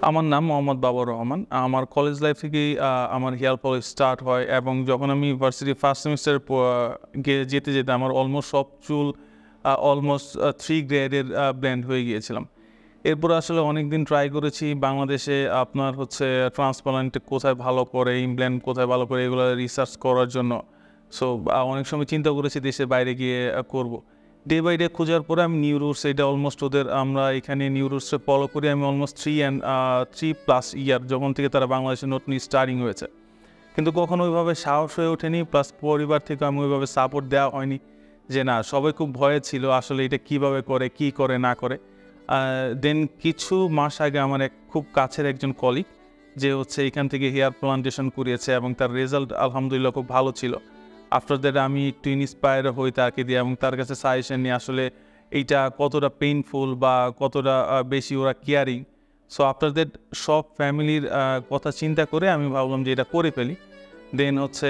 আমার নাম মোহাম্মদ বাবর রহমান। আমার কলেজ লাইফ থেকেই আমার হেয়ার ফল স্টার্ট হয় এবং যখন আমি ইউনিভার্সিটি ফার্স্ট সেমিস্টারে যেতে আমার অলমোস্ট সব চুল অলমোস্ট 3 গ্রেডের ব্লেন্ড হয়ে গিয়েছিলাম। এরপর আসলে অনেক দিন ট্রাই করেছি বাংলাদেশে আপনার হচ্ছে ট্রান্সপ্লান্ট কোথায় ভালো করে, ইমপ্ল্যান্ট কোথায় ভালো করে এগুলো রিসার্চ করার জন্য। সো অনেক সময় চিন্তা করেছি দেশের বাইরে গিয়ে করব। ডে বাই ডে খোঁজার পরে আমি নিউরোস এটা অলমোস্ট আমরা এখানে নিউরোসে ফলো করি আমি অলমোস্ট 3+ ইয়ার যখন থেকে তারা বাংলাদেশে নতুন স্টার্টিং হয়েছে, কিন্তু কখনো ওইভাবে সাহস হয়ে ওঠেনি, প্লাস পরিবার থেকে আমি ওইভাবে সাপোর্ট দেওয়া হয়নি। যে না, সবাই খুব ভয়ে ছিল আসলে এটা কিভাবে করে, কি করে না করে। দেন কিছু মাস আগে আমার এক খুব কাছের একজন কলিগ যে হচ্ছে এখান থেকে হেয়ার প্লান্টেশন করিয়েছে এবং তার রেজাল্ট আলহামদুলিল্লাহ খুব ভালো ছিল। আফটার দ্যাট আমি একটু ইন্সপায়ার হই তাকে দিয়ে এবং তার কাছে সাজেশন নিয়ে আসলে এইটা কতটা পেইনফুল বা কতটা বেশি ওরা কেয়ারিং। সো আফটার দ্যাট সব ফ্যামিলির কথা চিন্তা করে আমি ভাবলাম যে এটা করে ফেলি। দেন হচ্ছে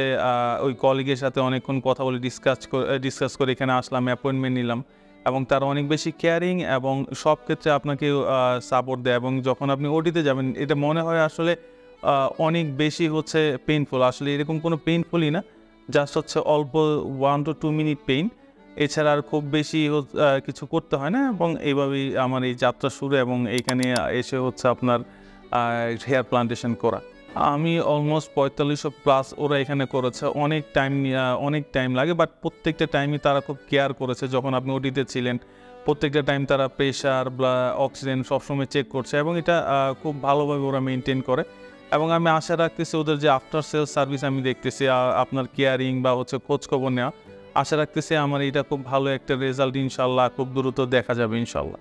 ওই কলিগের সাথে অনেকক্ষণ কথা বলে ডিসকাস করে এখানে আসলাম, অ্যাপয়েন্টমেন্ট নিলাম এবং তারা অনেক বেশি কেয়ারিং এবং সব ক্ষেত্রে আপনাকে সাপোর্ট দেয় এবং যখন আপনি ওটিতে যাবেন এটা মনে হয় আসলে অনেক বেশি হচ্ছে পেইনফুল। আসলে এরকম কোনো পেইনফুলই না, জাস্ট হচ্ছে অল্প 1 to 2 মিনিট পেইন, এছাড়া আর খুব বেশি কিছু করতে হয় না। এবং এইভাবেই আমার এই যাত্রা শুরু এবং এইখানে এসে হচ্ছে আপনার হেয়ার প্লান্টেশন করা। আমি অলমোস্ট 45+ ওরা এখানে করেছে। অনেক টাইম লাগে, বাট প্রত্যেকটা টাইমই তারা খুব কেয়ার করেছে। যখন আপনি ওটিতে ছিলেন প্রত্যেকটা টাইম তারা প্রেশার বা অক্সিজেন সবসময় চেক করছে এবং এটা খুব ভালোভাবে ওরা মেনটেন করে। এবং আমি আশা রাখতেছি ওদের যে আফটার সেল সার্ভিস আমি দেখতেছি আপনার কেয়ারিং বা হচ্ছে খোঁজখবর নেওয়া, আশা রাখতেছি আমার এটা খুব ভালো একটা রেজাল্ট ইনশাল্লাহ খুব দ্রুত দেখা যাবে ইনশাল্লাহ।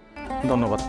ধন্যবাদ।